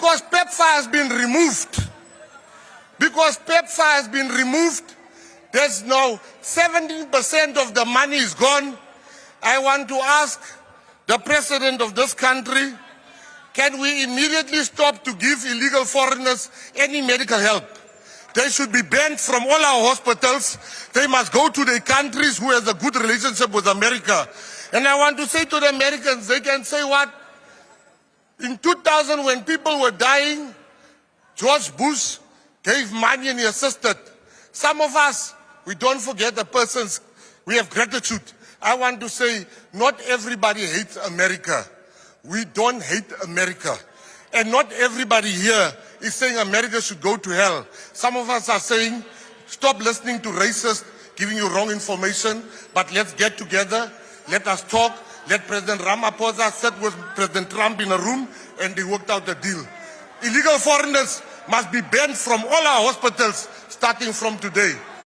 because PEPFAR has been removed. Because PEPFAR has been removed, there's now 17% of the money is gone. I want to ask the president of this country, can we immediately stop to give illegal foreigners any medical help? They should be banned from all our hospitals. They must go to their countries who has a good relationship with America. And I want to say to the Americans, they can say what? In 2000, when people were dying, George Bush gave money and he assisted. Some of us, we don't forget the persons, we have gratitude. I want to say, not everybody hates America. We don't hate America. And not everybody here is saying America should go to hell. Some of us are saying, stop listening to racists giving you wrong information, but let's get together, let us talk, let President Ramaphosa sit with President Trump in a room, and they worked out a deal. Illegal foreigners must be banned from all our hospitals starting from today.